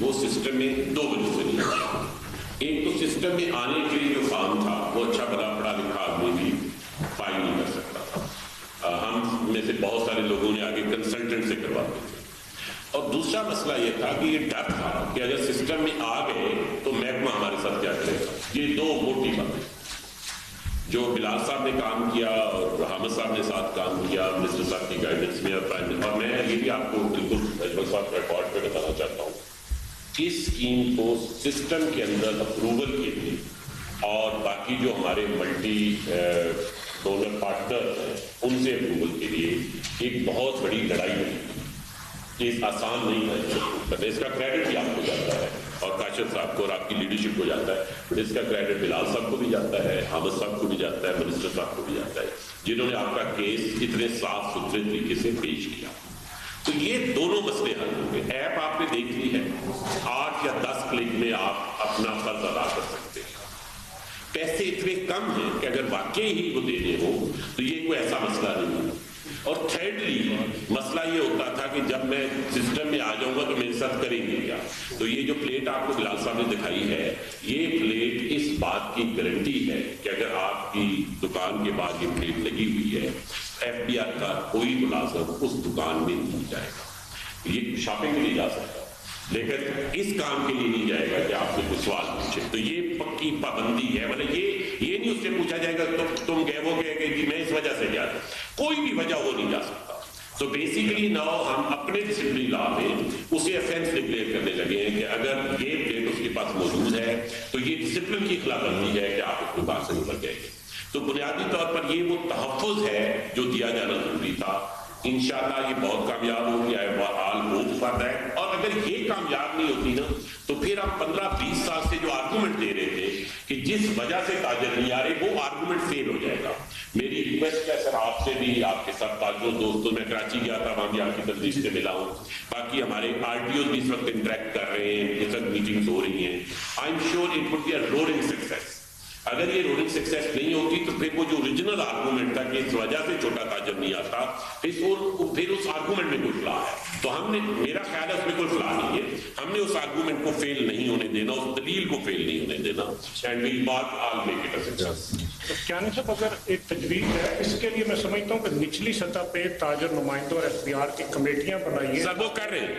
وہ سسٹم میں دو وجہ سے نہیں آیا. ایک تو سسٹم میں آنے کے لیے جو کام تھا وہ اچھا بڑا پڑھا لکھا آدمی بھی فائل نہیں کر سکتا تھا. ہم میں سے بہت سارے لوگوں نے آگے کنسلٹنٹ سے کرواتے تھے. اور دوسرا مسئلہ یہ تھا کہ یہ ڈر تھا کہ اگر سسٹم میں آ گئے تو محکمہ ہمارے ساتھ کیا کرے گا. یہ دو موٹی باتیں جو بلال صاحب نے کام کیا اور حامد صاحب نے ساتھ کام کیا منسٹر صاحب کی گائیڈنس میں. اور میں یہ بھی آپ کو بالکل اجمل صاحب ریکارڈ پہ بتانا چاہتا ہوں اس اسکیم کو سسٹم کے اندر اپروول کے لیے اور باقی جو ہمارے ملٹی ڈونر پارٹنر ہیں ان سے اپروول کے لیے ایک بہت بڑی لڑائی ہوئی. یہ آسان نہیں ہے. اس کا کریڈٹ بھی آپ کو جاتا ہے اور کاشف صاحب کو اور آپ کی لیڈرشپ کو جاتا ہے, بٹ اس کا کریڈٹ بلال صاحب کو بھی جاتا ہے, حامد صاحب کو بھی جاتا ہے, منسٹر صاحب کو بھی جاتا ہے, جنہوں نے آپ کا کیس اتنے صاف ستھرے طریقے سے پیش کیا. تو یہ دونوں مسئلے حل ہوں گے. ایپ آپ نے دیکھ لی ہے, 8 یا 10 کلک میں آپ اپنا فرض ادا کر سکتے ہیں. پیسے اتنے کم ہیں کہ اگر واقعی ہی وہ دینے ہو تو یہ کوئی ایسا مسئلہ نہیں ہے. اور تھرڈلی مسئلہ یہ ہوتا تھا کہ جب میں سسٹم میں آ جاؤں گا تو میرے ساتھ کریں گے کیا. تو یہ جو پلیٹ آپ کو بلال صاحب نے دکھائی ہے, یہ پلیٹ اس بات کی گارنٹی ہے کہ اگر آپ کی دکان کے بعد یہ پلیٹ لگی ہوئی ہے, FBR کا کوئی ملازم اس دکان میں نہیں جائے گا. یہ شاپنگ کے لیے جا سکتا لیکن اس کام کے لیے نہیں جائے گا کہ آپ سے کوئی سوال پوچھے. تو یہ پکی پابندی ہے. مطلب یہ نہیں اس سے پوچھا جائے گا تم گئے وہ گئے کہ میں اس وجہ سے گیا تھا, کوئی بھی وجہ وہ نہیں جا سکتا. تو بیسیکلی ناؤ ہم اپنے ڈسپلن لا میں اسے افینس ڈکلیئر کرنے لگے ہیں کہ اگر یہ پلیٹ اس کے پاس موجود ہے تو یہ ڈسپلن کی خلاف ورزی ہے کہ آپ اس دکان سے نکل جائیں گے. تو بنیادی طور پر یہ وہ تحفظ ہے جو دیا جانا ضروری تھا. انشاءاللہ یہ بہت کامیاب ہو گیا ہے. آل ہوپ فار دیٹ. اور اگر یہ کامیاب نہیں ہوتی نا تو پھر ہم 15-20 سال سے جو آرگومنٹ دے رہے تھے کہ جس وجہ سے تاجر نہیں آ رہے, وہ آرگومنٹ فیل ہو جائے گا. میری ریکویسٹ ہے سر آپ سے بھی, آپ کے ساتھ تاجروں دوستوں, میں کراچی گیا تھا, وہاں بھی آپ کی تنظیم سے ملا ہوں, باقی ہمارے RTOs بھی اس وقت انٹریکٹ کر رہے ہیں, اس وقت میٹنگز ہو رہی ہیں. I am sure it would be a rolling success. اگر یہ رولنگ سکسیس نہیں ہوتی تو پھر وہ جو اوریجنل آرگومنٹ تھا کہ اس وجہ سے چھوٹا تاجر نہیں آتا, پھر اس آرگومنٹ میں کوئی فلاح ہے. تو ہم نے, میرا خیال ہے اس میں کوئی فلاح نہیں ہے. ہم نے اس آرگومنٹ کو فیل نہیں ہونے دینا, اس دلیل کو فیل نہیں ہونے دینا. And we both all make it a success. Kiani صاحب اگر ایک تجویز ہے اس کے لیے, میں سمجھتا ہوں کہ نچلی سطح پہ تاجر نمائندوں اور FBR کی کمیٹیاں بنائی ہیں. سر وہ کر رہے ہیں.